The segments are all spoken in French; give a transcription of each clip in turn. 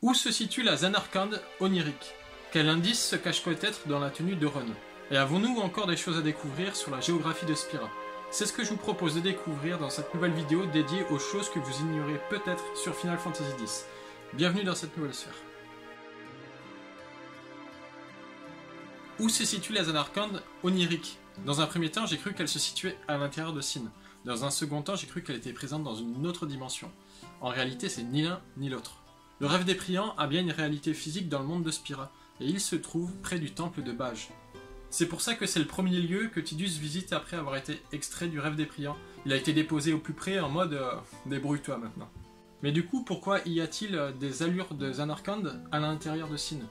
Où se situe la Zanarkand onirique? Quel indice se cache peut-être dans la tenue de Ron? Et avons-nous encore des choses à découvrir sur la géographie de Spira? C'est ce que je vous propose de découvrir dans cette nouvelle vidéo dédiée aux choses que vous ignorez peut-être sur Final Fantasy X. Bienvenue dans cette nouvelle sphère. Où se situe la Zanarkand onirique? Dans un premier temps, j'ai cru qu'elle se situait à l'intérieur de Sin. Dans un second temps, j'ai cru qu'elle était présente dans une autre dimension. En réalité, c'est ni l'un ni l'autre. Le rêve des priants a bien une réalité physique dans le monde de Spira, et il se trouve près du temple de Baj. C'est pour ça que c'est le premier lieu que Tidus visite après avoir été extrait du rêve des priants. Il a été déposé au plus près en mode débrouille-toi maintenant. Mais du coup, pourquoi y a-t-il des allures de Zanarkand à l'intérieur de Sin?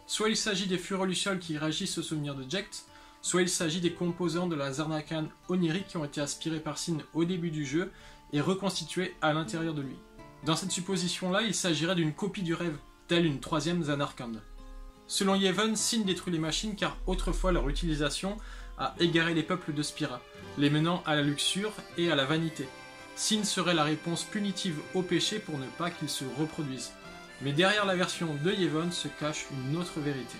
Soit il s'agit des fureurs lucioles qui réagissent au souvenir de Jecht, soit il s'agit des composants de la Zanarkand onirique qui ont été aspirés par Sin au début du jeu et reconstitués à l'intérieur de lui. Dans cette supposition-là, il s'agirait d'une copie du rêve, telle une troisième Zanarkand. Selon Yevon, Sin détruit les machines car autrefois leur utilisation a égaré les peuples de Spira, les menant à la luxure et à la vanité. Sin serait la réponse punitive au péché pour ne pas qu'ils se reproduisent. Mais derrière la version de Yevon se cache une autre vérité.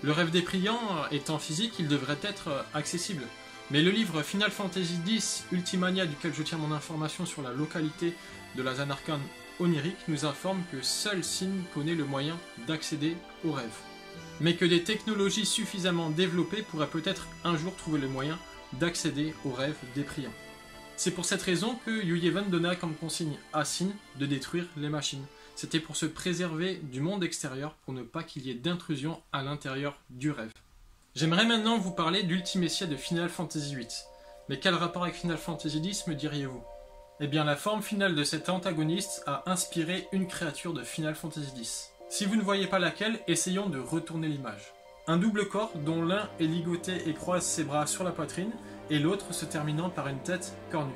Le rêve des priants étant physique, il devrait être accessible. Mais le livre Final Fantasy X Ultimania, duquel je tiens mon information sur la localité de la Zanarkand onirique, nous informe que seul Sin connaît le moyen d'accéder au rêve. Mais que des technologies suffisamment développées pourraient peut-être un jour trouver le moyen d'accéder au rêve des priants. C'est pour cette raison que Yevon donna comme consigne à Sin de détruire les machines. C'était pour se préserver du monde extérieur, pour ne pas qu'il y ait d'intrusion à l'intérieur du rêve. J'aimerais maintenant vous parler d'Ultimecia de Final Fantasy VIII. Mais quel rapport avec Final Fantasy X me diriez-vous? Eh bien la forme finale de cet antagoniste a inspiré une créature de Final Fantasy X. Si vous ne voyez pas laquelle, essayons de retourner l'image. Un double corps dont l'un est ligoté et croise ses bras sur la poitrine, et l'autre se terminant par une tête cornue.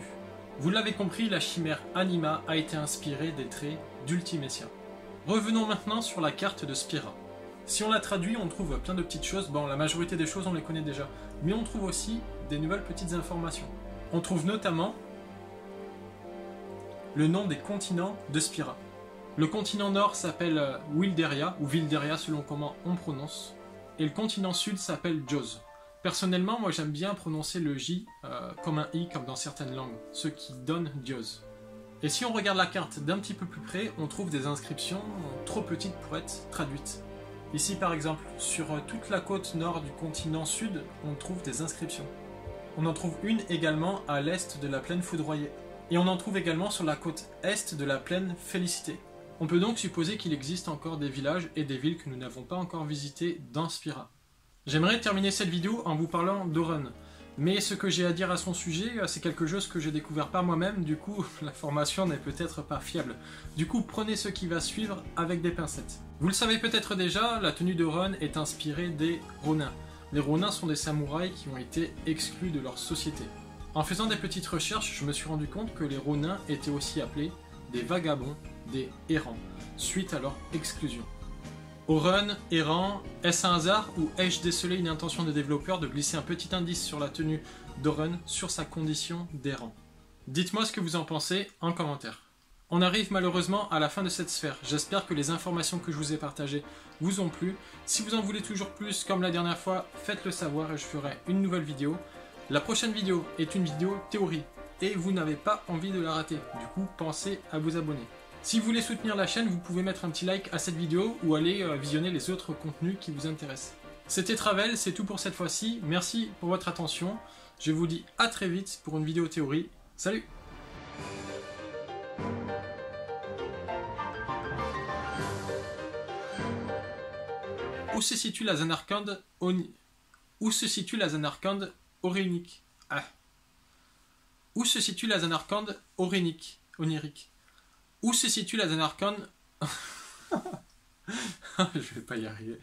Vous l'avez compris, la chimère Anima a été inspirée des traits d'Ultimecia. Revenons maintenant sur la carte de Spira. Si on la traduit, on trouve plein de petites choses. Bon, la majorité des choses, on les connaît déjà. Mais on trouve aussi des nouvelles petites informations. On trouve notamment le nom des continents de Spira. Le continent nord s'appelle Wilderia, ou Wilderia selon comment on prononce. Et le continent sud s'appelle Joz. Personnellement, moi j'aime bien prononcer le J comme un I, comme dans certaines langues, ce qui donne Joz. Et si on regarde la carte d'un petit peu plus près, on trouve des inscriptions trop petites pour être traduites. Ici par exemple, sur toute la côte nord du continent sud, on trouve des inscriptions. On en trouve une également à l'est de la plaine foudroyée. Et on en trouve également sur la côte est de la plaine Félicité. On peut donc supposer qu'il existe encore des villages et des villes que nous n'avons pas encore visitées dans Spira. J'aimerais terminer cette vidéo en vous parlant d'Auron. Mais ce que j'ai à dire à son sujet, c'est quelque chose que j'ai découvert par moi-même, du coup l'information n'est peut-être pas fiable. Du coup prenez ce qui va suivre avec des pincettes. Vous le savez peut-être déjà, la tenue d'Auron est inspirée des Ronin. Les Ronin sont des samouraïs qui ont été exclus de leur société. En faisant des petites recherches, je me suis rendu compte que les Ronin étaient aussi appelés des vagabonds, des errants, suite à leur exclusion. Auron, errant, est-ce un hasard ou ai-je décelé une intention de développeur de glisser un petit indice sur la tenue d'Auron sur sa condition d'errant? Dites-moi ce que vous en pensez en commentaire. On arrive malheureusement à la fin de cette sphère. J'espère que les informations que je vous ai partagées vous ont plu. Si vous en voulez toujours plus, comme la dernière fois, faites-le savoir et je ferai une nouvelle vidéo. La prochaine vidéo est une vidéo théorie et vous n'avez pas envie de la rater. Du coup, pensez à vous abonner. Si vous voulez soutenir la chaîne, vous pouvez mettre un petit like à cette vidéo ou aller visionner les autres contenus qui vous intéressent. C'était Travel, c'est tout pour cette fois-ci. Merci pour votre attention. Je vous dis à très vite pour une vidéo théorie. Salut! Où se situe la Zanarkand Où se situe la Zanarkand onirique? Où se situe la Zanarkand onirique? Où se situe la Zanarkand Je vais pas y arriver.